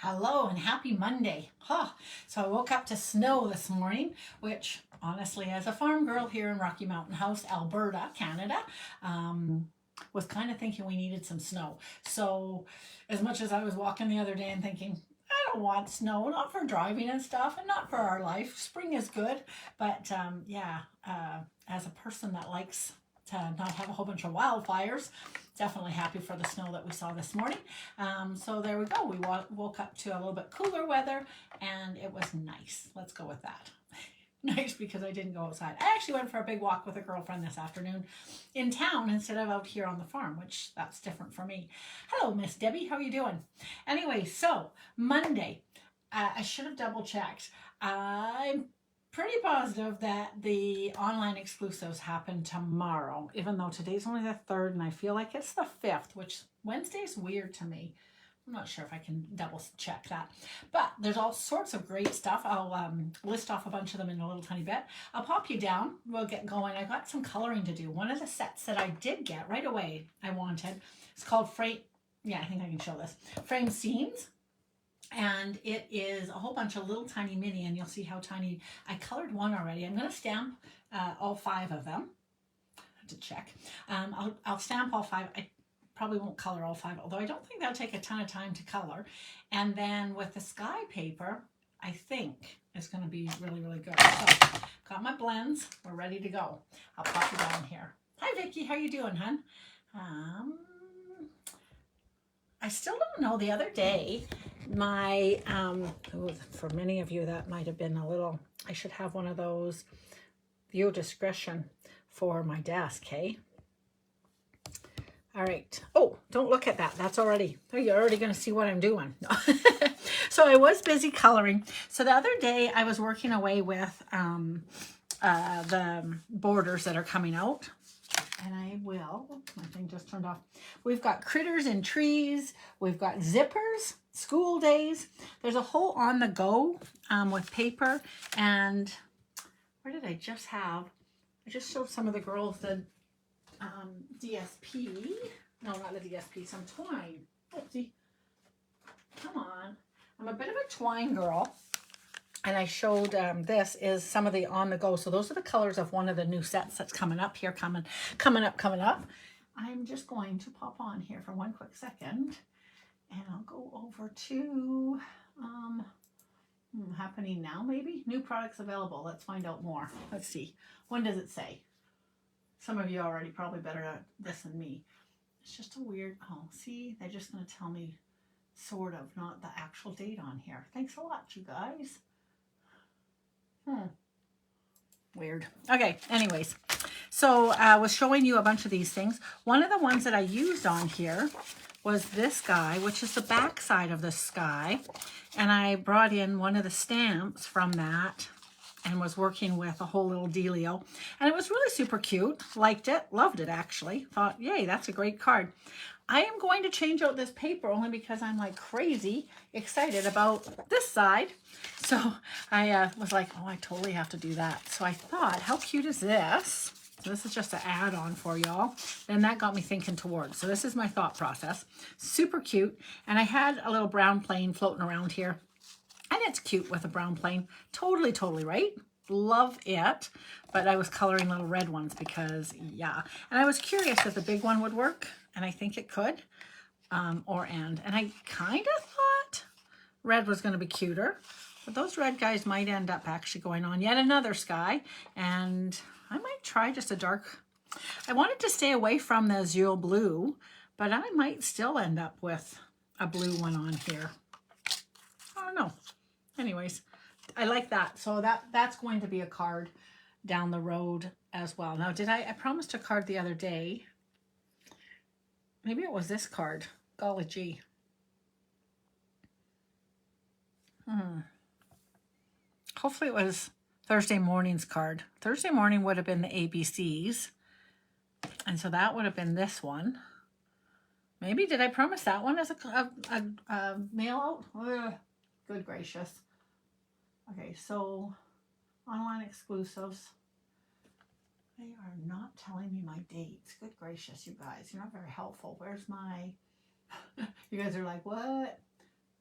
Hello and happy Monday. So I woke up to snow this morning, which honestly, as a farm girl here in Rocky Mountain House, Alberta, Canada, was kind of thinking we needed some snow. So as much as I was walking the other day and thinking, I don't want snow, not for driving and stuff, and not for our life. Spring is good, but as a person that likes to not have a whole bunch of wildfires, definitely happy for the snow that we saw this morning. So there we go. We woke up to a little bit cooler weather, and it was nice. Let's go with that. Nice because I didn't go outside. I actually went for a big walk with a girlfriend this afternoon in town instead of out here on the farm, which that's different for me. Hello, Miss Debbie. How are you doing? Anyway, so Monday. I should have double checked. I'm pretty positive that the online exclusives happen tomorrow, even though today's only the 3rd and I feel like it's the 5th, which Wednesday's weird to me. I'm not sure if I can double check that, but there's all sorts of great stuff. I'll list off a bunch of them in a little tiny bit. I'll pop you down. We'll get going. I got some coloring to do. One of the sets that I did get right away I wanted, it's called Frame. Yeah, I think I can show this. Frame Scenes. And it is a whole bunch of little tiny mini, and you'll see how tiny. I colored one already. I'm going to stamp all 5 of them. I have to check. I'll stamp all 5. I probably won't color all 5, although I don't think that'll take a ton of time to color. And then with the sky paper, I think it's going to be really, really good. So, got my blends. We're ready to go. I'll pop you down here. Hi, Vicki. How you doing, hun? I still don't know. The other day, my, for many of you, that might have been a little, I should have one of those view discretion for my desk, hey? All right. Oh, don't look at that. That's already, oh, you're already going to see what I'm doing. So I was busy coloring. So the other day I was working away with the borders that are coming out. And I will, my thing just turned off. We've got critters and trees. We've got zippers, school days. There's a whole on the go with paper. And where did I just have? I just showed some of the girls the DSP. No, not the DSP, some twine. Oopsie. Come on. I'm a bit of a twine girl. And I showed this is some of the on the go. So those are the colors of one of the new sets that's coming up here, coming up. I'm just going to pop on here for one quick second, and I'll go over to happening now, maybe new products available. Let's find out more. Let's see. When does it say? Some of you are already probably better at this than me. It's just a weird. Oh, see, they're just going to tell me sort of, not the actual date on here. Thanks a lot, you guys. Weird. Okay, anyways, so I was showing you a bunch of these things. One of the ones that I used on here was this guy, which is the back side of the sky. And I brought in one of the stamps from that and was working with a whole little dealio. And it was really super cute. Liked it. Loved it, actually. Thought, yay, that's a great card. I am going to change out this paper only because I'm like crazy excited about this side. So I was like, oh, I totally have to do that. So I thought, how cute is this? So this is just an add-on for y'all. Then that got me thinking towards. So this is my thought process. Super cute. And I had a little brown plane floating around here. And it's cute with a brown plane. Totally, totally right. Love it. But I was coloring little red ones because, yeah. And I was curious if the big one would work. And I think it could. And I kind of thought red was going to be cuter. But those red guys might end up actually going on yet another sky. And I might try just a dark. I wanted to stay away from the azure blue. But I might still end up with a blue one on here. I don't know. Anyways, I like that. So that's going to be a card down the road as well. Now, I promised a card the other day. Maybe it was this card. Golly gee. Hopefully it was Thursday morning's card. Thursday morning would have been the ABCs. And so that would have been this one. Maybe, did I promise that one as a mail out? Ugh, good gracious. Okay, so online exclusives. They are not telling me my dates. Good gracious, you guys. You're not very helpful. Where's my... You guys are like, what?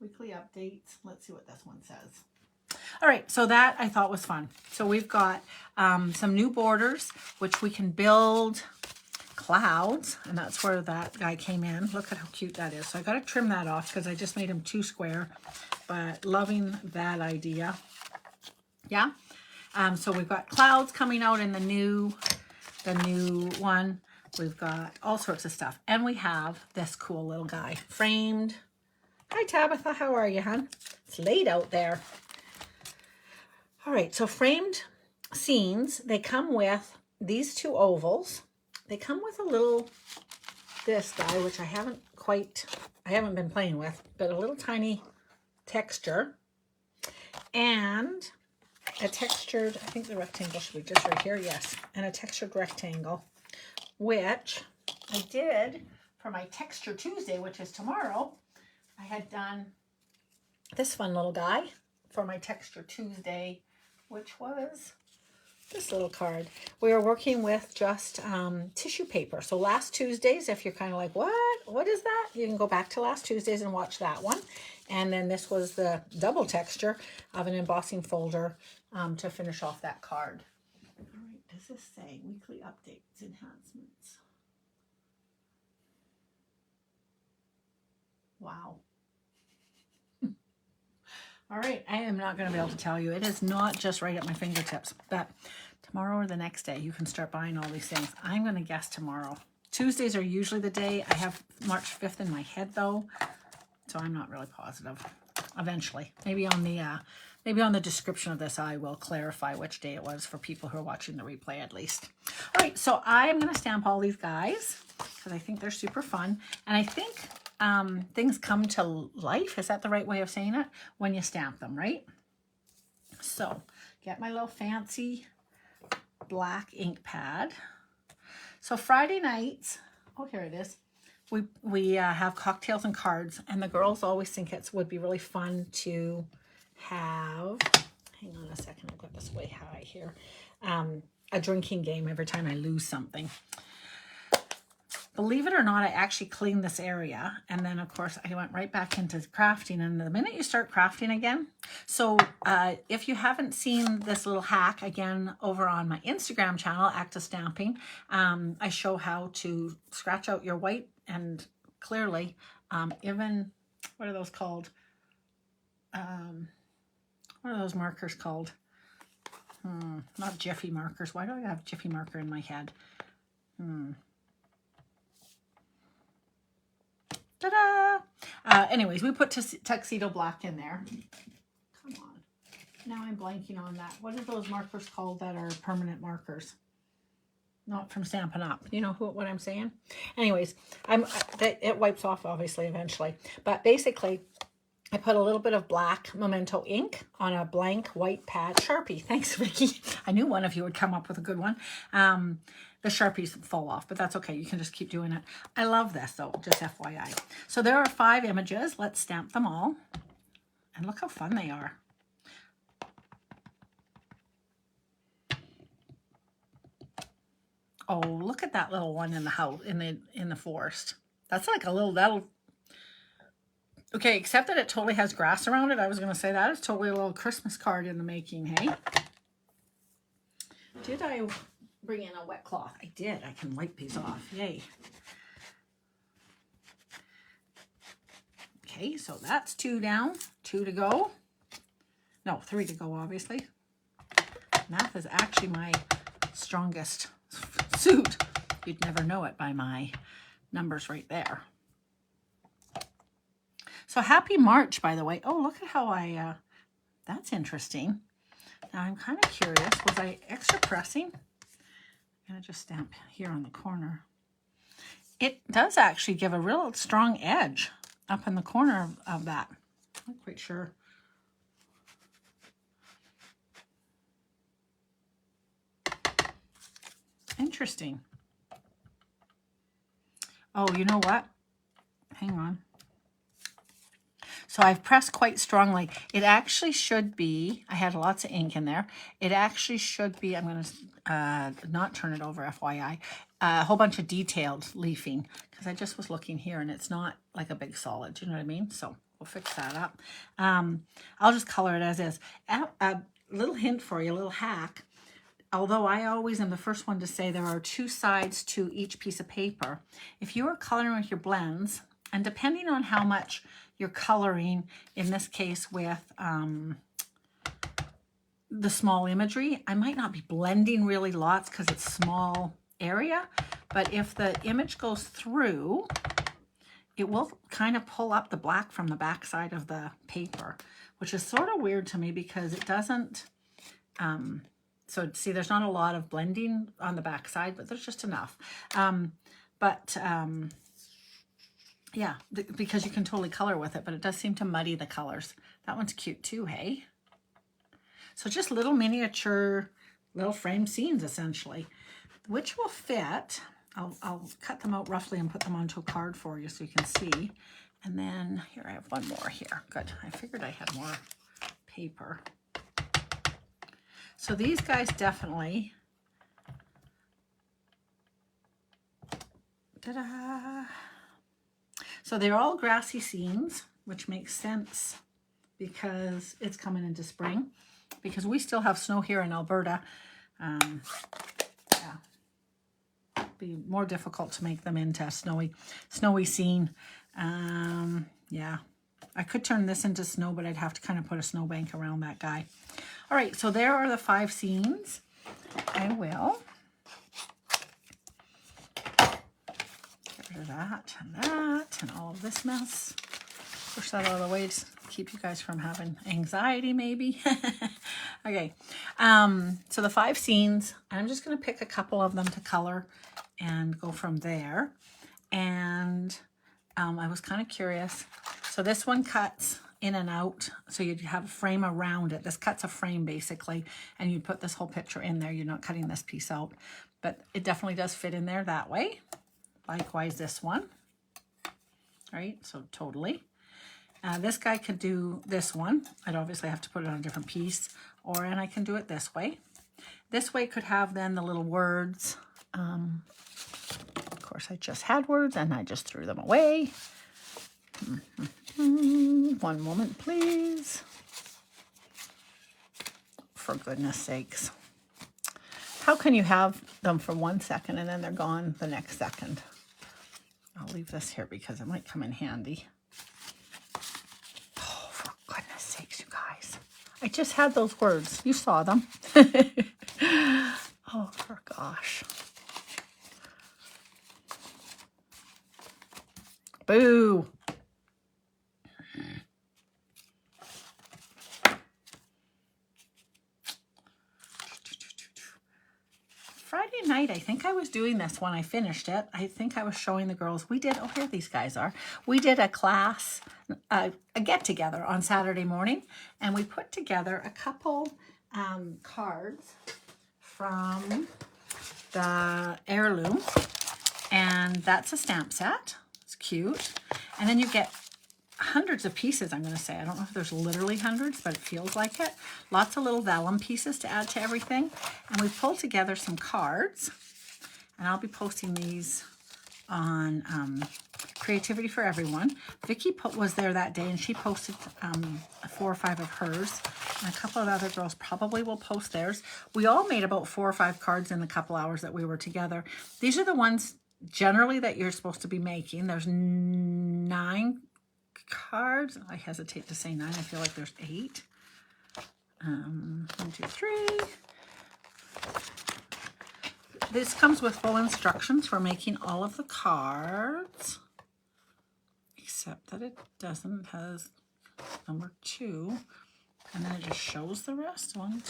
weekly updates. Let's see what this one says. All right, so that I thought was fun. So we've got some new borders, which we can build clouds, and that's where that guy came in. Look at how cute that is. So I got to trim that off because I just made him too square, but loving that idea. Yeah. So we've got clouds coming out in the new one. We've got all sorts of stuff, and we have this cool little guy framed. Hi Tabitha, how are you, hon? It's late out there. All right, so framed scenes, they come with these two ovals. They come with a little, this guy, which I haven't been playing with, but a little tiny texture. And a textured, I think the rectangle should be just right here, yes. And a textured rectangle, which I did for my Texture Tuesday, which is tomorrow. I had done this fun little guy for my Texture Tuesday, which was this little card. We are working with just tissue paper. So last Tuesdays, if you're kind of like, what is that? You can go back to last Tuesdays and watch that one. And then this was the double texture of an embossing folder to finish off that card. All right, does this say weekly updates, enhancements? Wow. All right, I am not going to be able to tell you. It is not just right at my fingertips, but tomorrow or the next day, you can start buying all these things. I'm going to guess tomorrow. Tuesdays are usually the day. I have March 5th in my head, though, so I'm not really positive. Eventually, maybe on the description of this, I will clarify which day it was for people who are watching the replay, at least. All right, so I'm going to stamp all these guys because I think they're super fun, and I think things come to life. Is that the right way of saying it? When you stamp them, right? So get my little fancy black ink pad. So Friday nights, oh, here it is. We have cocktails and cards, and the girls always think it would be really fun to have, hang on a second, I've got this way high here, a drinking game every time I lose something. Believe it or not, I actually cleaned this area, and then of course I went right back into crafting. And the minute you start crafting again, so if you haven't seen this little hack again over on my Instagram channel, Active Stamping, I show how to scratch out your white and clearly, even, what are those called? What are those markers called? Not Jiffy markers. Why do I have Jiffy marker in my head? Ta-da! Anyways, we put tuxedo black in there. Come on. Now I'm blanking on that. What are those markers called that are permanent markers? Not from Stampin' Up. You know what I'm saying? Anyways, it wipes off obviously eventually. But basically, I put a little bit of black Memento ink on a blank white pad. Sharpie. Thanks, Vicki. I knew one of you would come up with a good one. The Sharpies fall off, but that's okay. You can just keep doing it. I love this, though, just FYI. So there are 5 images. Let's stamp them all. And look how fun they are. Oh, look at that little one in the house, in the forest. That's like a little, okay, except that it totally has grass around it. I was going to say that is totally a little Christmas card in the making, hey? Did I bring in a wet cloth? I did. I can wipe these off. Yay. Okay, so that's 2 down. 2 to go. No, 3 to go, obviously. Math is actually my strongest suit. You'd never know it by my numbers right there. So happy March, by the way. Oh, look at how that's interesting. Now I'm kind of curious, was I extra pressing? I'm gonna just stamp here on the corner. It does actually give a real strong edge up in the corner of that. I'm not quite sure. Interesting. Oh, you know what? Hang on. So I've pressed quite strongly. It actually should be, I had lots of ink in there. It actually should be, I'm going to not turn it over, FYI, a whole bunch of detailed leafing, because I just was looking here and it's not like a big solid, you know what I mean? So we'll fix that up. I'll just color it as is. A little hint for you, a little hack. Although I always am the first one to say there are 2 sides to each piece of paper. If you are coloring with your blends, and depending on how much you're coloring, in this case with the small imagery, I might not be blending really lots because it's small area, but if the image goes through, it will kind of pull up the black from the back side of the paper, which is sort of weird to me because it doesn't, so see, there's not a lot of blending on the back side, but there's just enough. Yeah, because you can totally color with it, but it does seem to muddy the colors. That one's cute too, hey? So just little miniature, little frame scenes essentially, which will fit. I'll cut them out roughly and put them onto a card for you so you can see. And then here, I have one more here. Good, I figured I had more paper. So these guys definitely, ta-da! So they're all grassy scenes, which makes sense because it's coming into spring, because we still have snow here in Alberta. Yeah, it'd be more difficult to make them into a snowy scene. Yeah, I could turn this into snow, but I'd have to kind of put a snowbank around that guy. All right, so there are the 5 scenes. I will get rid of that and all of this mess. Push that out of the way to keep you guys from having anxiety, maybe. Okay, so the 5 scenes, I'm just going to pick a couple of them to color and go from there. And I was kind of curious. So this one cuts in and out, so you'd have a frame around it. This cuts a frame basically, and you'd put this whole picture in there. You're not cutting this piece out, but it definitely does fit in there that way. Likewise this one. All right, so totally. This guy could do this one. I'd obviously have to put it on a different piece, and I can do it this way. This way could have then the little words. Of course, I just had words and I just threw them away. One moment, please. For goodness sakes. How can you have them for 1 second and then they're gone the next second? I'll leave this here because it might come in handy. Oh, for goodness sakes, you guys. I just had those words. You saw them. Oh, for gosh. Boo. Friday night, I think I was doing this when I finished it. I think I was showing the girls. We did, oh, here these guys are. We did a class, a get-together on Saturday morning, and we put together a couple cards from the heirloom, and that's a stamp set. It's cute. And then you get hundreds of pieces, I'm going to say. I don't know if there's literally hundreds, but it feels like it. Lots of little vellum pieces to add to everything. And we pulled together some cards, and I'll be posting these on Creativity for Everyone. Vicki was there that day, and she posted 4 or 5 of hers, and a couple of other girls probably will post theirs. We all made about 4 or 5 cards in the couple hours that we were together. These are the ones generally that you're supposed to be making. There's 9 cards. I hesitate to say 9. I feel like there's 8. 1, 2, 3. This comes with full instructions for making all of the cards, except that it doesn't. It has number 2, and then it just shows the rest. 1,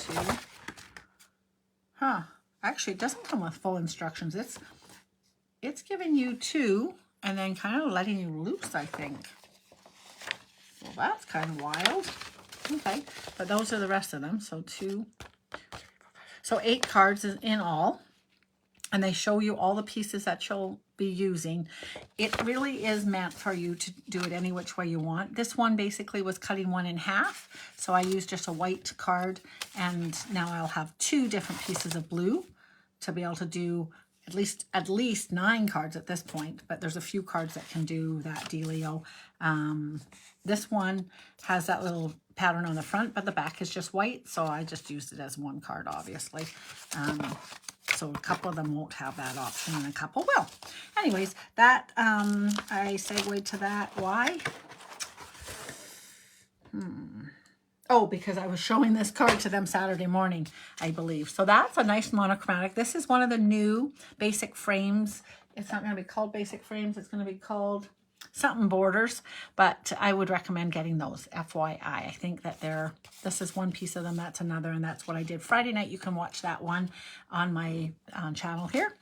2. Actually, it doesn't come with full instructions. It's giving you 2 and then kind of letting you loose, I think. Well, that's kind of wild. Okay, but those are the rest of them. So 2, 3, 4, 5. So 8 cards in all, and they show you all the pieces that you'll be using. It really is meant for you to do it any which way you want. This one basically was cutting one in half, so I used just a white card, and now I'll have 2 different pieces of blue to be able to do at least 9 cards at this point, but there's a few cards that can do that dealio. This one has that little pattern on the front, but the back is just white, so I just used it as 1 card, obviously. So a couple of them won't have that option, and a couple will. Anyways, that I segued to that. Why? Oh, because I was showing this card to them Saturday morning, I believe. So that's a nice monochromatic. This is one of the new basic frames. It's not going to be called basic frames. It's going to be called something borders. But I would recommend getting those, FYI. I think that this is one piece of them. That's another. And that's what I did Friday night. You can watch that one on my channel here.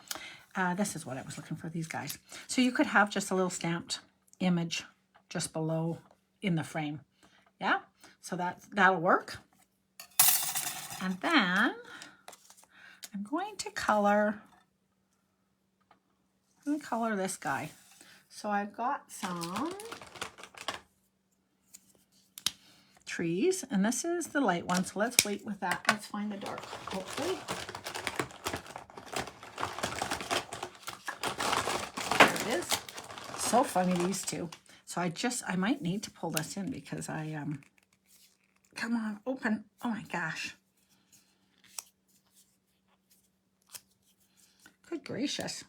This is what I was looking for, these guys. So you could have just a little stamped image just below in the frame. Yeah. So that'll work. And then I'm going to color this guy. So I've got some trees, and this is the light one. So let's wait with that. Let's find the dark, hopefully. There it is. So funny, these two. So I might need to pull this in because come on, open. Oh my gosh. Good gracious.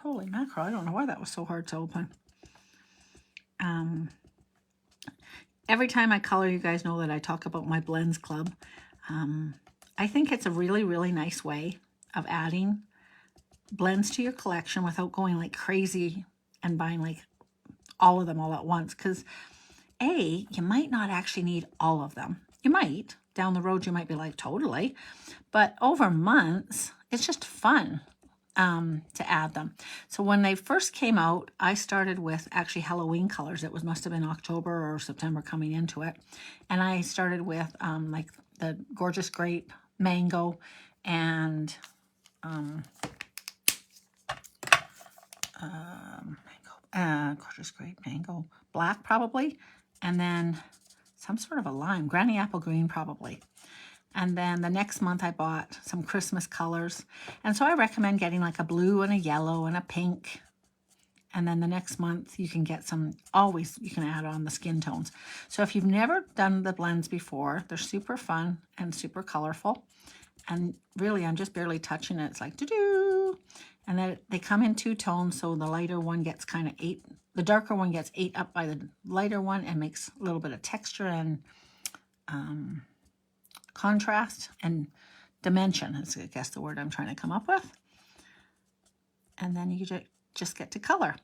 Holy mackerel. I don't know why that was so hard to open. Every time I color, you guys know that I talk about my blends club. I think it's a really, really nice way of adding blends to your collection without going like crazy and buying like all of them all at once. Because you might not actually need all of them. You might. Down the road, you might be like, totally. But over months, it's just fun to add them. So when they first came out, I started with actually Halloween colors. It must have been October or September coming into it. And I started with like the Gorgeous Grape, Mango, and Gorgeous Grape, Mango, Black probably. And then some sort of a lime, Granny Apple Green probably. And then the next month I bought some Christmas colors. And so I recommend getting like a blue and a yellow and a pink. And then the next month you can get some, you can add on the skin tones. So if you've never done the blends before, they're super fun and super colorful. And really, I'm just barely touching it. It's like, doo-doo. And then they come in 2 tones, so the lighter one gets kind of the darker one gets ate up by the lighter one and makes a little bit of texture and contrast and dimension is, I guess, the word I'm trying to come up with. And then you just get to color.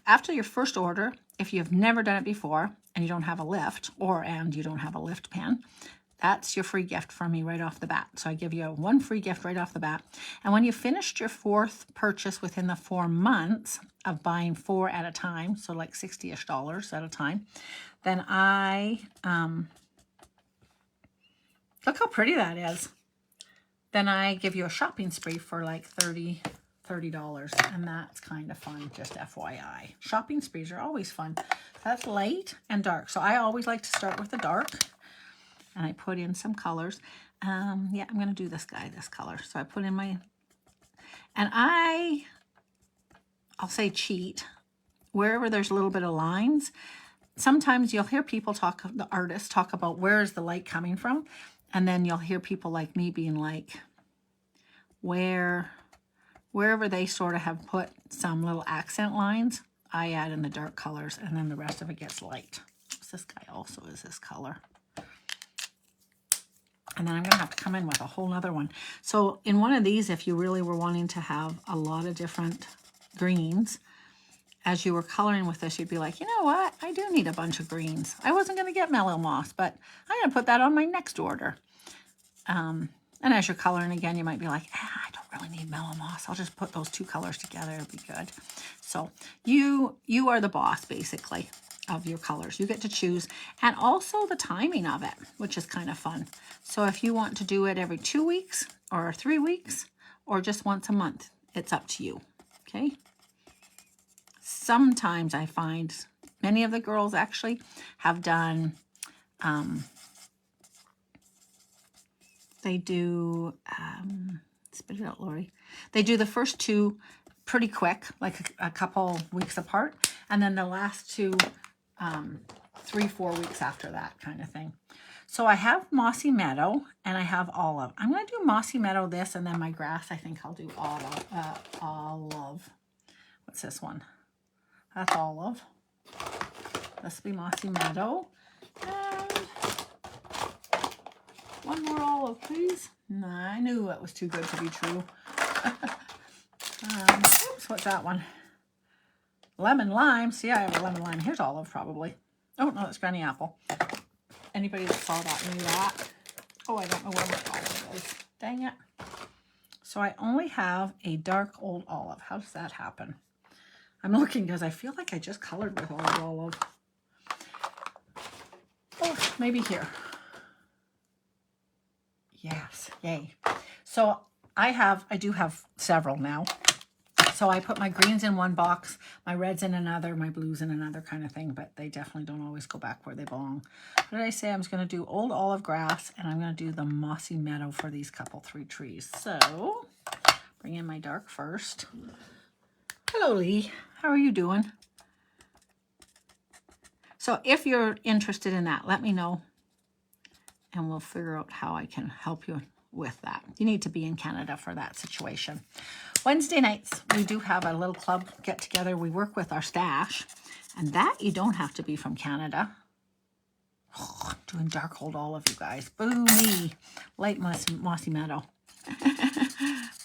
After your first order, if you've never done it before and you don't have a lift, and you don't have a lift pen, that's your free gift from me right off the bat. So I give you 1 free gift right off the bat. And when you finished your 4th purchase within the 4 months of buying 4 at a time, so like $60-ish at a time, then look how pretty that is. Then I give you a shopping spree for like $30, and that's kind of fun, just FYI. Shopping sprees are always fun. That's light and dark. So I always like to start with the dark. And I put in some colors. Yeah, I'm going to do this guy, this color. So I put in and I'll say cheat. Wherever there's a little bit of lines, sometimes you'll hear people the artists talk about where is the light coming from. And then you'll hear people like me being like, wherever they sort of have put some little accent lines, I add in the dark colors, and then the rest of it gets light. This guy also is this color. And then I'm going to have to come in with a whole nother one. So in one of these, if you really were wanting to have a lot of different greens, as you were coloring with this, you'd be like, you know what? I do need a bunch of greens. I wasn't going to get mellow moss, but I'm going to put that on my next order. And as you're coloring again, you might be like, I don't really need mellow moss. I'll just put those 2 colors together. It'll be good. So you are the boss, basically, of your colors. You get to choose, and also the timing of it, which is kind of fun. So if you want to do it every 2 weeks or 3 weeks or just once a month, it's up to you. Okay. Sometimes I find many of the girls actually have done, they do Spit it out, Lori. They do the first two pretty quick, like a couple weeks apart, and then the last two 3-4 weeks after that kind of thing. So I have Mossy Meadow and I have Olive. I'm going to do Mossy Meadow this, and then my grass I think I'll do Olive. What's this one? That's Olive. This will be Mossy Meadow. And one more Olive, please. No, I knew it was too good to be true. Oops, what's that one? Lemon Lime. See, I have a Lemon Lime. Here's Olive, probably. Oh, no, that's Granny Apple. Anybody that saw that knew that. Oh, I don't know where my Olive is. Dang it. So I only have a dark old Olive. How does that happen? I'm looking because I feel like I just colored with old Olive. Oh, maybe here. Yes, yay. So I do have several now. So I put my greens in one box, my reds in another, my blues in another kind of thing, but they definitely don't always go back where they belong. What did I say? I was going to do old olive grass, and I'm going to do the Mossy Meadow for these three trees. So bring in my dark first. Hello, Lee. How are you doing? So if you're interested in that, let me know, and we'll figure out how I can help you with that. You need to be in Canada for that situation. Wednesday nights, we do have a little club get together. We work with our stash, and that you don't have to be from Canada. Oh, I'm doing dark old olive, you guys. Boo me. Light Mossy Meadow.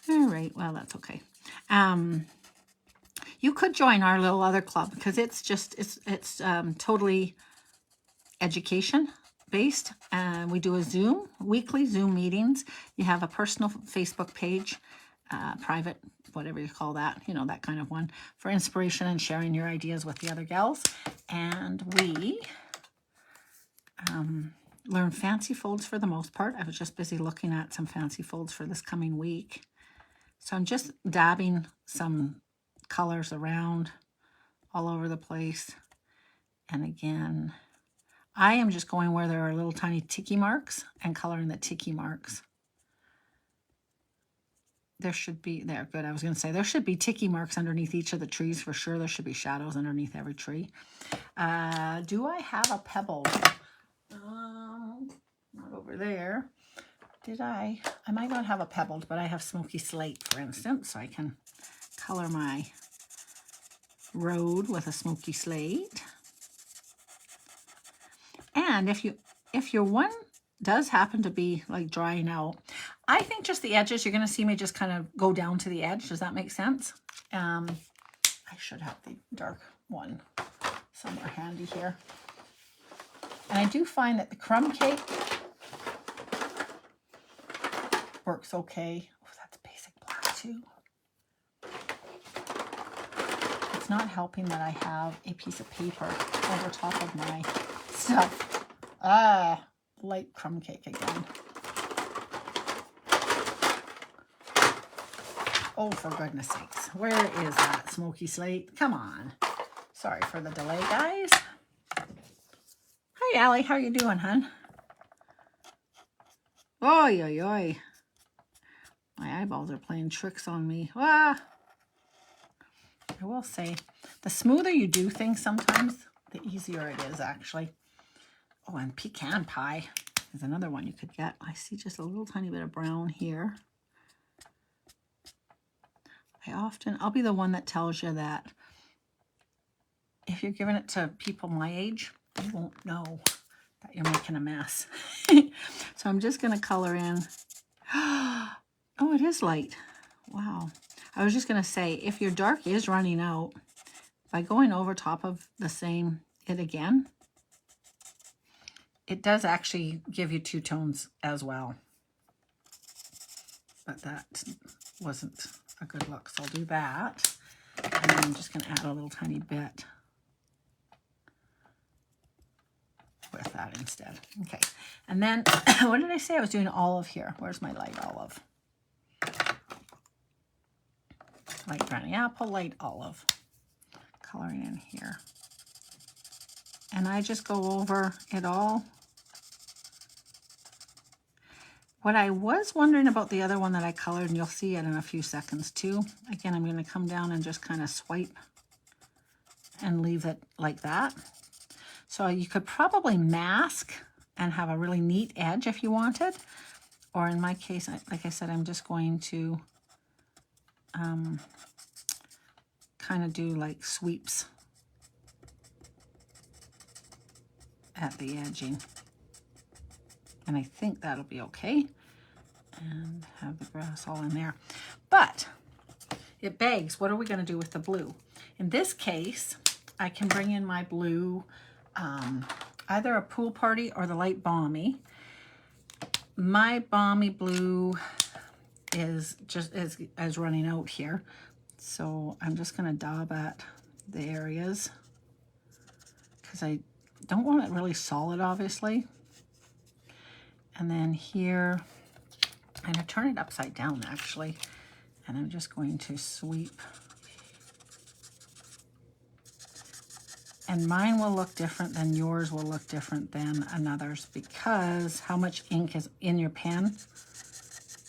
All right, well, that's okay. You could join our little other club because it's totally education based. We do weekly Zoom meetings. You have a personal Facebook page, private, whatever you call that, you know, that kind of one, for inspiration and sharing your ideas with the other gals. And we learn fancy folds for the most part. I was just busy looking at some fancy folds for this coming week. So I'm just dabbing some colors around all over the place. And again, I am just going where there are little tiny tiki marks and coloring the tiki marks. There should be, there, good, I was going to say, there should be tiki marks underneath each of the trees for sure. There should be shadows underneath every tree. Do I have a pebble? Not over there. Did I might not have a pebbled, but I have smoky slate, for instance, so I can color my road with a smoky slate. And if your one does happen to be like drying out, I think just the edges, you're going to see me just kind of go down to the edge. Does that make sense? I should have the dark one somewhere handy here. And I do find that the crumb cake works okay. Oh, that's basic black too. It's not helping that I have a piece of paper over top of my stuff. Light crumb cake again. Oh, for goodness sakes. Where is that smoky slate? Come on. Sorry for the delay, guys. Hi, Allie. How you doing, hon? Oy, oy, oy. My eyeballs are playing tricks on me. Ah. I will say, the smoother you do things sometimes, the easier it is, actually. Oh, and pecan pie is another one you could get. I see just a little tiny bit of brown here. I'll be the one that tells you that if you're giving it to people my age, they won't know that you're making a mess. So I'm just going to color in. Oh, it is light. Wow. I was just going to say, if your dark is running out, by going over top of the same again, it does actually give you two tones as well. But that wasn't a good look, so I'll do that. And then I'm just going to add a little tiny bit with that instead. Okay, and then what did I say? I was doing olive here. Where's my light olive? Light Granny Apple, light olive. Coloring in here. And I just go over it all. What I was wondering about the other one that I colored, and you'll see it in a few seconds too. Again, I'm going to come down and just kind of swipe and leave it like that. So you could probably mask and have a really neat edge if you wanted. Or in my case, like I said, I'm just going to kind of do like sweeps at the edging. And I think that'll be okay. And have the grass all in there. But it begs, what are we going to do with the blue? In this case, I can bring in my blue, either a Pool Party or the light balmy. My balmy blue is running out here. So I'm just going to daub at the areas because I don't want it really solid, obviously. And then here, I'm going to turn it upside down actually, and I'm just going to sweep. And mine will look different than yours will look different than another's because how much ink is in your pen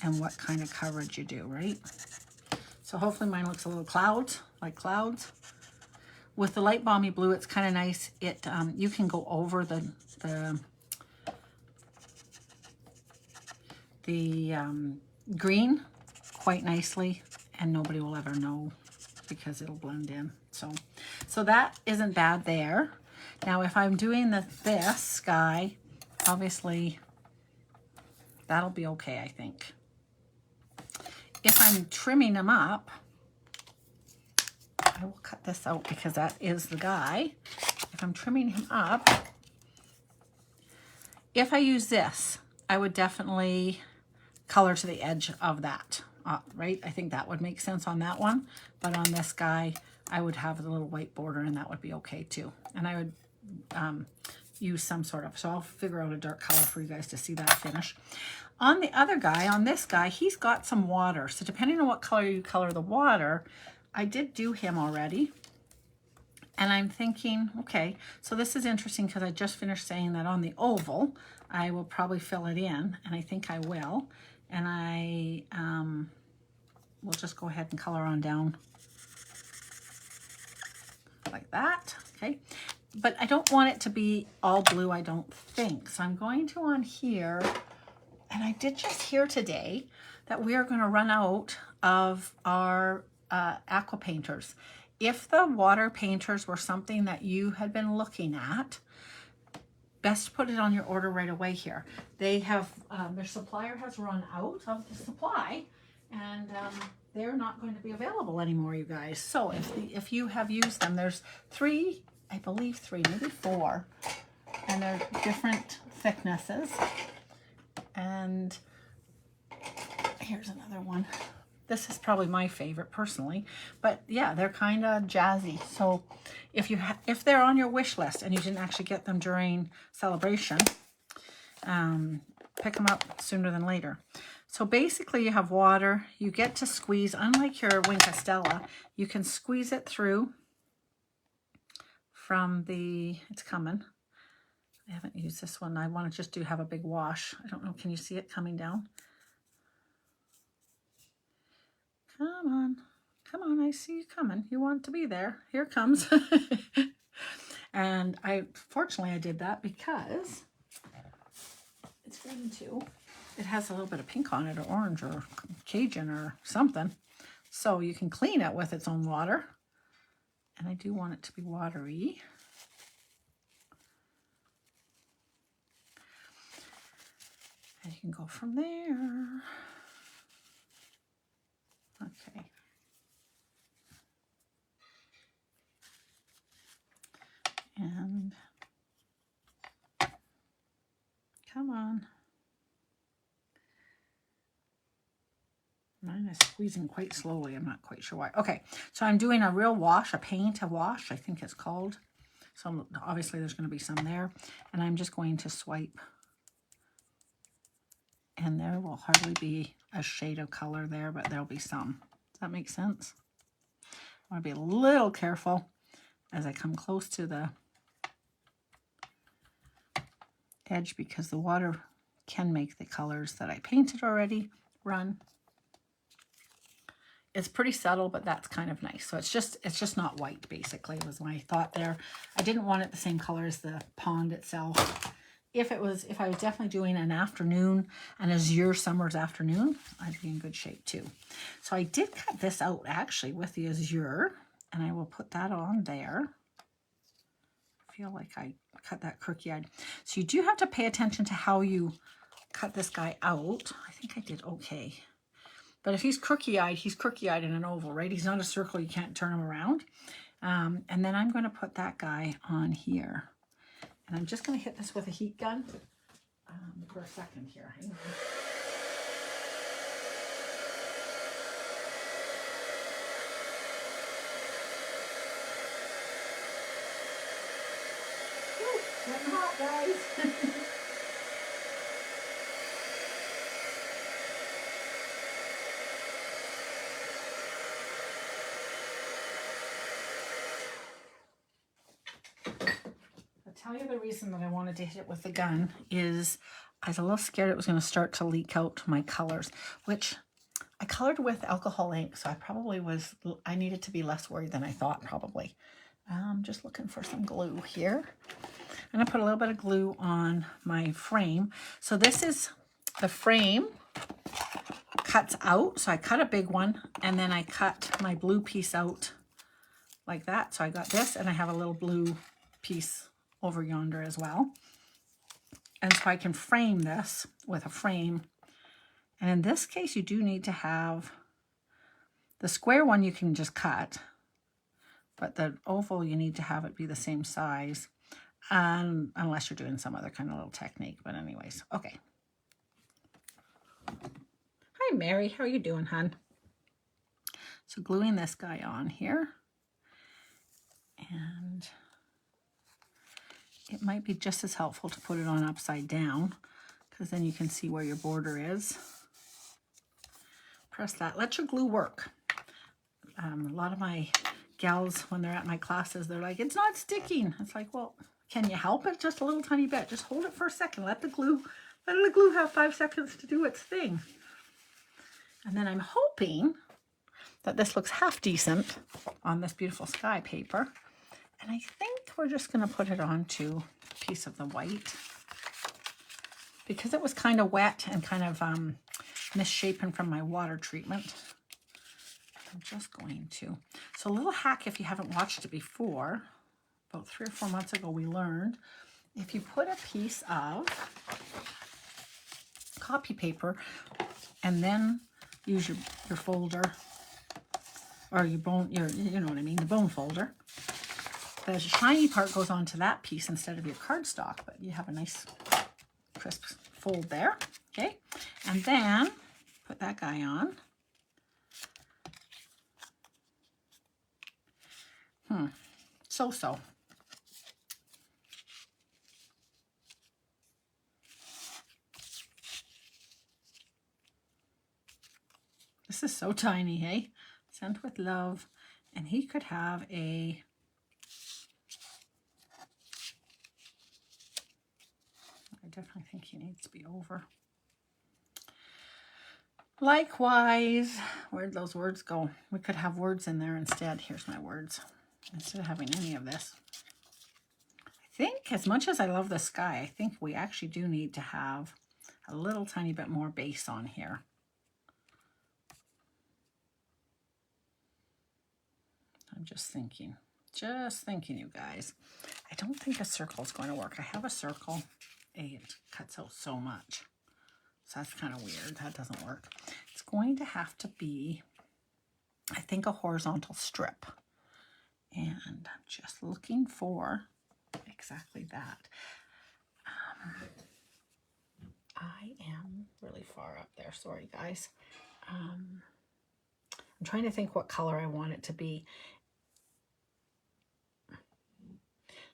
and what kind of coverage you do, right? So hopefully mine looks a little like clouds. With the light balmy blue, it's kind of nice. It you can go over the green quite nicely, and nobody will ever know because it'll blend in. So that isn't bad there. Now, if I'm doing this sky, obviously that'll be okay, I think. If I'm trimming them up, I will cut this out because that is the guy. If I'm trimming him up, if I use this, I would definitely color to the edge of that, right? I think that would make sense on that one. But on this guy, I would have the little white border and that would be okay too. And I would use some sort of, so I'll figure out a dark color for you guys to see that finish. On the other guy, on this guy, he's got some water. So depending on what color you color the water, I did do him already. And I'm thinking, okay, so this is interesting because I just finished saying that on the oval, I will probably fill it in, and I think I will. And I will just go ahead and color on down like that, okay? But I don't want it to be all blue, I don't think. So I'm going to on here, and I did just hear today that we are going to run out of our aqua painters. If the water painters were something that you had been looking at, best to put it on your order right away here. They have, their supplier has run out of the supply, and they're not going to be available anymore, you guys. So if you have used them, there's three, I believe three, maybe four, and they're different thicknesses. And here's another one. This is probably my favorite personally, but yeah, they're kind of jazzy. So if they're on your wish list and you didn't actually get them during celebration, pick them up sooner than later. So basically you have water, you get to squeeze, unlike your Wink Estella, you can squeeze it through from it's coming. I haven't used this one. I want to just have a big wash. I don't know, can you see it coming down? Come on, I see you coming. You want to be there. Here it comes. And fortunately I did that because it's going to, it has a little bit of pink on it, or orange, or Cajun, or something. So you can clean it with its own water. And I do want it to be watery. And you can go from there. Okay. And come on. Mine is squeezing quite slowly. I'm not quite sure why. Okay, so I'm doing a real wash, a wash, I think it's called. So obviously there's going to be some there. And I'm just going to swipe. And there will hardly be a shade of color there, but there'll be some. Does that make sense? I want to be a little careful as I come close to the edge because the water can make the colors that I painted already run. It's pretty subtle, but that's kind of nice. So it's just not white, basically, was my thought there. I didn't want it the same color as the pond itself. If I was definitely doing an afternoon, an azure summer's afternoon, I'd be in good shape too. So I did cut this out actually with the azure, and I will put that on there. I feel like I cut that crooked-eyed. So you do have to pay attention to how you cut this guy out. I think I did okay. But if he's crooked-eyed in an oval, right? He's not a circle, you can't turn him around. And then I'm going to put that guy on here. And I'm just going to hit this with a heat gun for a second here. Hang on. Woo, getting hot, guys. I'll tell you the reason that I wanted to hit it with the gun is I was a little scared it was going to start to leak out my colors, which I colored with alcohol ink, so I needed to be less worried than I thought probably. Just looking for some glue here. I'm going to put a little bit of glue on my frame. So this is the frame cuts out. So I cut a big one and then I cut my blue piece out like that. So I got this and I have a little blue piece over yonder as well. And so I can frame this with a frame. And in this case, you do need to have the square one you can just cut, but the oval you need to have it be the same size, unless you're doing some other kind of little technique. But anyways, okay. Hi, Mary. How are you doing, hon? So gluing this guy on here. And it might be just as helpful to put it on upside down, because then you can see where your border is. Press that. Let your glue work. A lot of my gals, when they're at my classes, they're like, it's not sticking. It's like, well, can you help it just a little tiny bit? Just hold it for a second. Let the glue have 5 seconds to do its thing. And then I'm hoping that this looks half decent on this beautiful sky paper. And I think we're just going to put it onto a piece of the white. Because it was kind of wet and kind of misshapen from my water treatment. I'm just going to. So a little hack if you haven't watched it before. About 3 or 4 months ago we learned, if you put a piece of copy paper and then use your folder, or your bone, you know what I mean, the bone folder. The shiny part goes onto that piece instead of your cardstock, but you have a nice crisp fold there, okay? And then put that guy on. So. This is so tiny, hey? Sent with love. And he could have a... I definitely think he needs to be over. Likewise, where'd those words go? We could have words in there instead. Here's my words. Instead of having any of this. I think, as much as I love the sky, I think we actually do need to have a little tiny bit more base on here. I'm just thinking, you guys. I don't think a circle is going to work. I have a circle. It cuts out so much. So that's kind of weird. That doesn't work. It's going to have to be, I think, a horizontal strip. And I'm just looking for exactly that. I am really far up there. Sorry, guys. I'm trying to think what color I want it to be.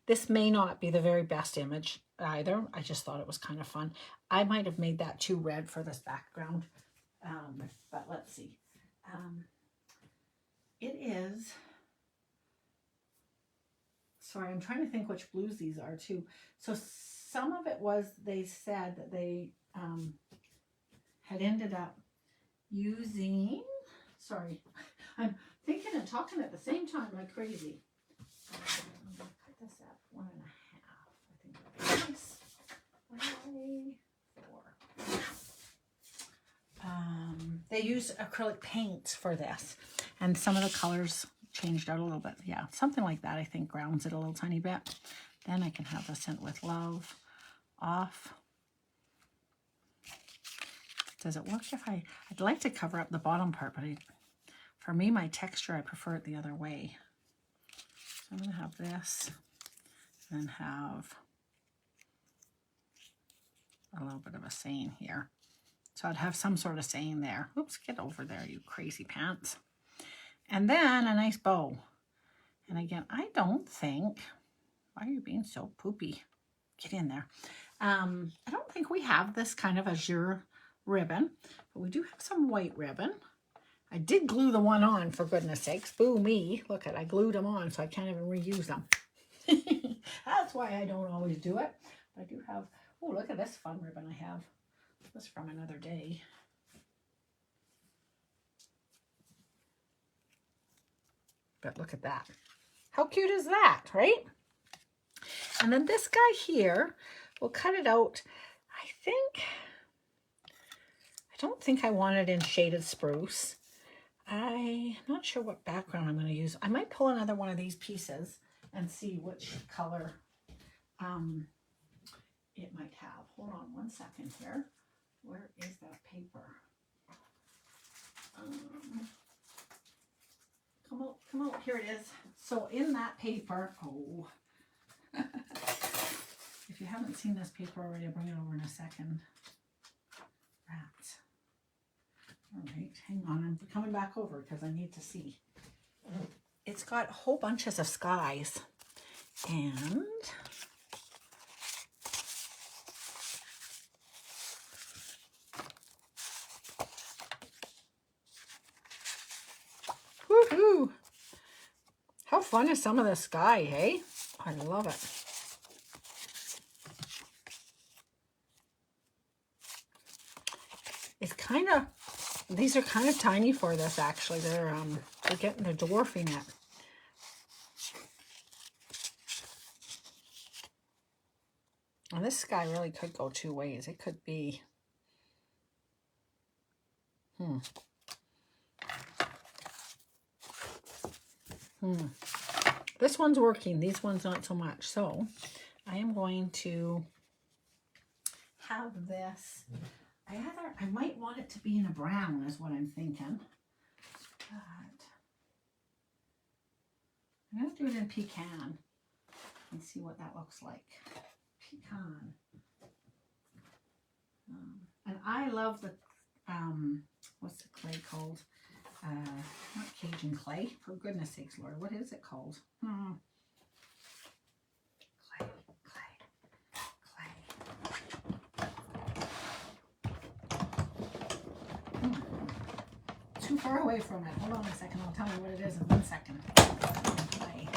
This may not be the very best image either. I just thought it was kind of fun. I might have made that too red for this background. But let's see. It is... Sorry, I'm trying to think which blues these are too. So some of it was, they said that they had ended up using, sorry, I'm thinking and talking at the same time like crazy. I'm going to cut this at 1.5. I think that's they used acrylic paint for this, and some of the colors changed out a little bit. Yeah, something like that I think grounds it a little tiny bit. Then I can have the Sent with Love off. Does it work if I'd like to cover up the bottom part, but for me, my texture, I prefer it the other way. So I'm going to have this, and then have a little bit of a saying here. So I'd have some sort of saying there. Oops, get over there, you crazy pants. And then a nice bow. And again, I don't think, why are you being so poopy? Get in there. I don't think we have this kind of azure ribbon, but we do have some white ribbon. I did glue the one on, for goodness sakes. Boo me. Look I glued them on, so I can't even reuse them. That's why I don't always do it. But I do have, oh, look at this fun ribbon I have. This from another day. But look at that. How cute is that, right? And then this guy here, we'll cut it out. I don't think I want it in shaded spruce. I'm not sure what background I'm going to use. I might pull another one of these pieces and see which color it might have. Hold on one second here. Where is that paper? Come out, here it is. So in that paper, oh, if you haven't seen this paper already, I'll bring it over in a second. Rats. All right, hang on, I'm coming back over because I need to see. It's got whole bunches of skies, and woohoo! How fun is some of the sky, hey? I love it. It's kind of, these are kind of tiny for this actually. They're dwarfing it. And this sky really could go two ways. It could be, This one's working. These ones not so much. So I am going to have this. I might want it to be in a brown is what I'm thinking. But I'm going to do it in pecan and see what that looks like. Pecan. And I love the, what's the clay called? Not Cajun clay, for goodness sakes, Lord, what is it called? Clay. Too far away from it. Hold on a second, I'll tell you what it is in 1 second. Clay.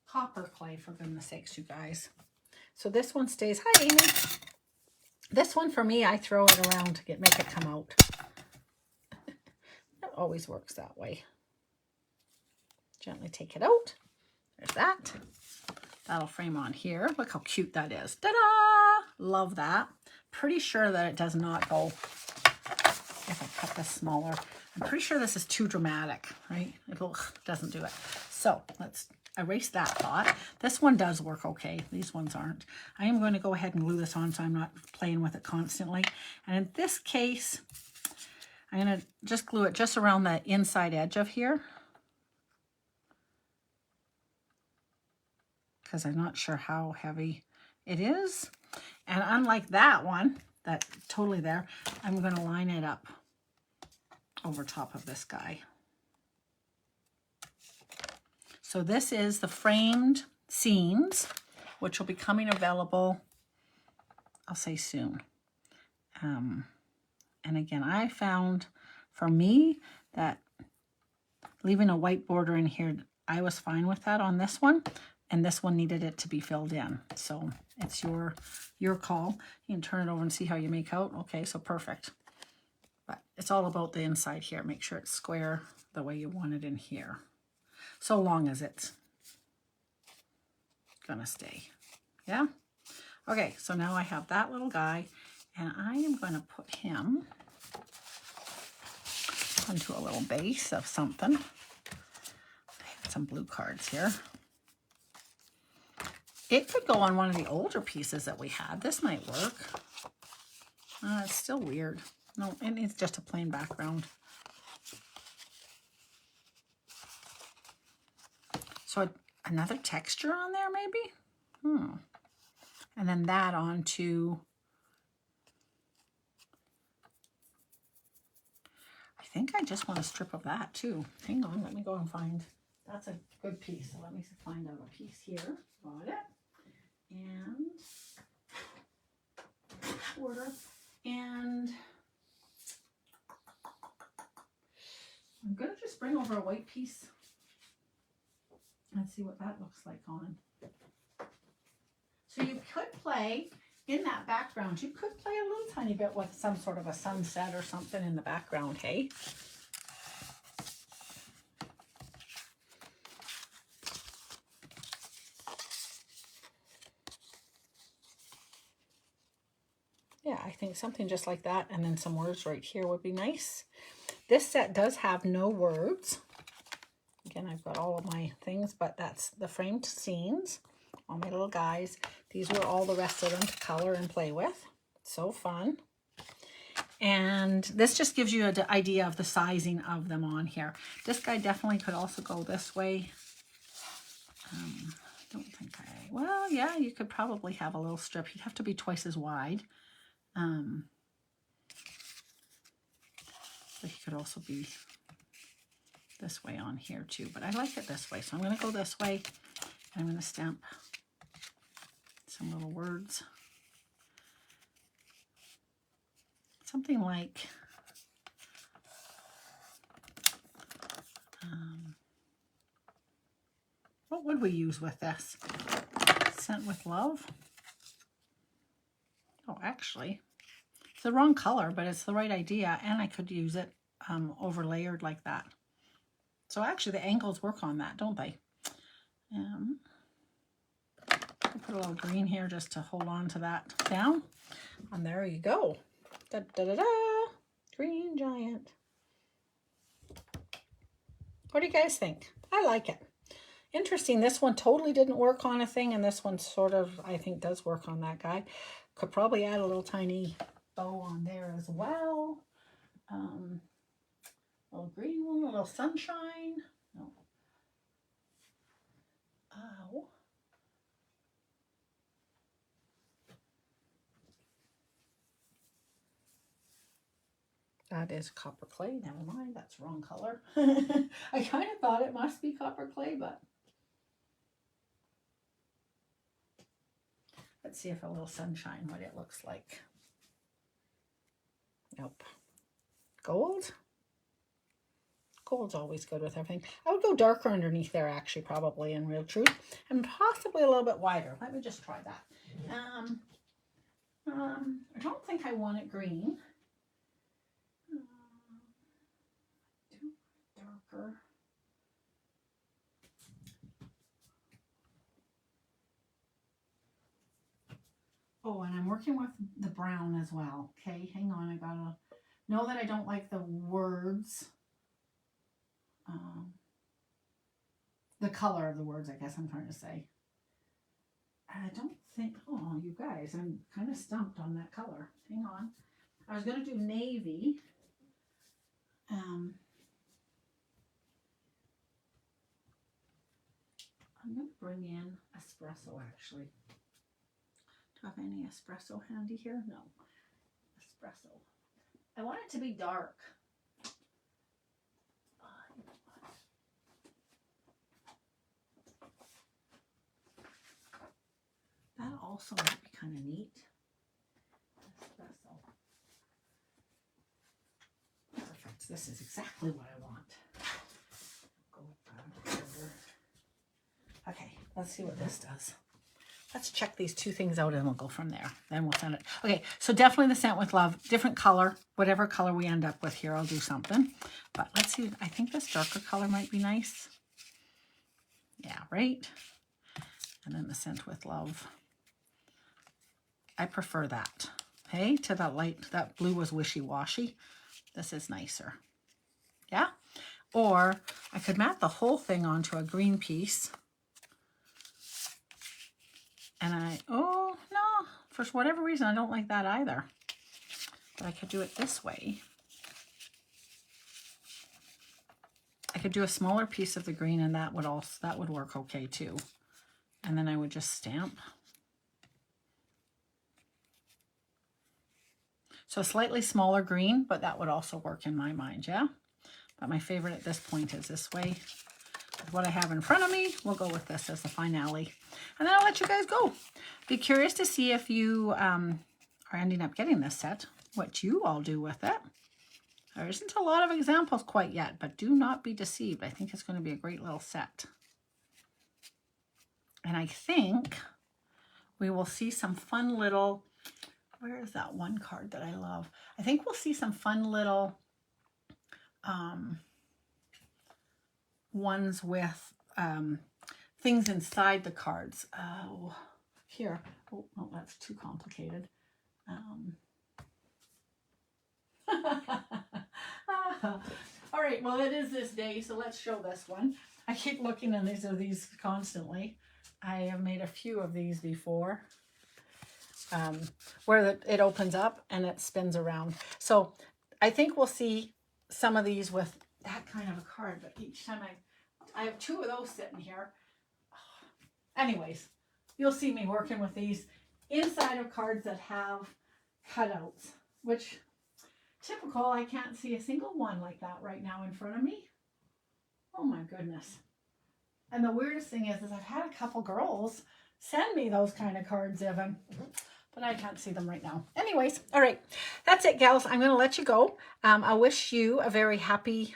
Copper clay, for goodness sakes, you guys. So this one stays. Hi, Amy. This one for me, I throw it around to make it come out. It always works that way. Gently take it out. There's that. That'll frame on here. Look how cute that is. Ta-da! Love that. Pretty sure that it does not go, if I cut this smaller, I'm pretty sure this is too dramatic, right? It doesn't do it. So let's erase that thought. This one does work okay. These ones aren't. I am going to go ahead and glue this on so I'm not playing with it constantly. And in this case, I'm going to just glue it just around the inside edge of here, because I'm not sure how heavy it is. And unlike that one, that's totally there, I'm going to line it up over top of this guy. So this is the framed scenes, which will be coming available, I'll say soon. And again, I found for me that leaving a white border in here, I was fine with that on this one, and this one needed it to be filled in. So it's your call. You can turn it over and see how you make out. Okay, so perfect. But it's all about the inside here. Make sure it's square the way you want it in here, so long as it's gonna stay. Yeah. Okay, so now I have that little guy, and I am going to put him onto a little base of something. I have some blue cards here. It could go on one of the older pieces that we had. This might work. It's still weird. No, it needs just a plain background. So another texture on there maybe? And then that onto, I think I just want a strip of that too. Hang on, let me go and find, that's a good piece. So let me find out a piece here. Got it. And border. And I'm gonna just bring over a white piece and see what that looks like on. So you could play in that background. You could play a little tiny bit with some sort of a sunset or something in the background, hey? Yeah, I think something just like that, and then some words right here would be nice. This set does have no words. Again, I've got all of my things, but that's the framed scenes, all my little guys. These were all the rest of them to color and play with. So fun. And this just gives you an idea of the sizing of them on here. This guy definitely could also go this way. Don't think well, yeah, you could probably have a little strip. He'd have to be twice as wide. But he could also be this way on here too. But I like it this way. So I'm going to go this way. And I'm going to stamp some little words. Something like what would we use with this? Sent with love? Oh, actually, it's the wrong color, but it's the right idea, and I could use it over layered like that. So actually the angles work on that, don't they? I'll put a little green here just to hold on to that down. And there you go. Da, da, da, da. Green giant. What do you guys think? I like it. Interesting. This one totally didn't work on a thing, and this one sort of, I think, does work on that guy. Could probably add a little tiny bow on there as well. A little green one, a little sunshine. No. Ow. That is copper clay. Never mind, that's wrong color. I kind of thought it must be copper clay, but let's see if a little sunshine, what it looks like. Nope. Gold? Gold's always good with everything. I would go darker underneath there, actually, probably, in real truth. And possibly a little bit wider. Let me just try that. I don't think I want it green. Too darker. Oh, and I'm working with the brown as well. Okay, hang on. I gotta know that I don't like the words. The color of the words, I guess I'm trying to say. I don't think, oh, you guys, I'm kind of stumped on that color. Hang on. I was going to do navy. I'm going to bring in espresso, actually. Do I have any espresso handy here? No. Espresso. I want it to be dark. also might be kind of neat. Espresso. Perfect. This is exactly what I want. Go with that. Okay, let's see what this does. Let's check these two things out and we'll go from there. Then we'll send it. Okay, so definitely the Scent with Love. Different color. Whatever color we end up with here, I'll do something. But let's see. I think this darker color might be nice. Yeah, right? And then the Scent with Love. I prefer that. Hey, to that light. That blue was wishy-washy. This is nicer. Yeah? Or I could mat the whole thing onto a green piece. And oh no, for whatever reason, I don't like that either. But I could do it this way. I could do a smaller piece of the green and that would work okay too. And then I would just stamp. So a slightly smaller green, but that would also work in my mind, yeah? But my favorite at this point is this way. With what I have in front of me, we'll go with this as the finale. And then I'll let you guys go. Be curious to see if you are ending up getting this set, what you all do with it. There isn't a lot of examples quite yet, but do not be deceived. I think it's going to be a great little set. And I think we will see some fun little, where is that one card that I love? I think we'll see some fun little ones with things inside the cards. Oh, here. Oh, no, that's too complicated. All right, well, it is this day, so let's show this one. I keep looking at these constantly. I have made a few of these before, where it opens up and it spins around. So I think we'll see some of these with that kind of a card, but each time I have two of those sitting here. Anyways, you'll see me working with these inside of cards that have cutouts, which typical, I can't see a single one like that right now in front of me. Oh my goodness. And the weirdest thing is I've had a couple girls send me those kind of cards even, but I can't see them right now. Anyways, all right, that's it, gals. I'm going to let you go. I wish you a very happy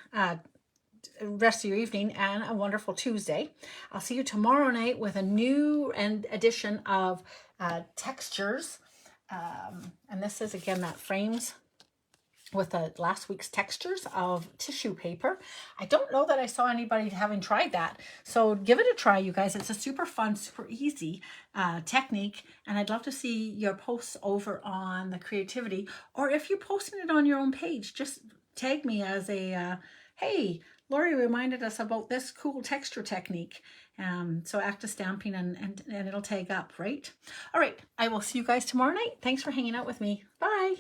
rest of your evening and a wonderful Tuesday. I'll see you tomorrow night with a new edition of textures. And this is, again, that frames with the last week's textures of tissue paper. I don't know that I saw anybody having tried that. So give it a try, you guys. It's a super fun, super easy technique. And I'd love to see your posts over on the creativity. Or if you're posting it on your own page, just tag me as a, hey, Lori reminded us about this cool texture technique. So active stamping and it'll tag up, right? All right. I will see you guys tomorrow night. Thanks for hanging out with me. Bye.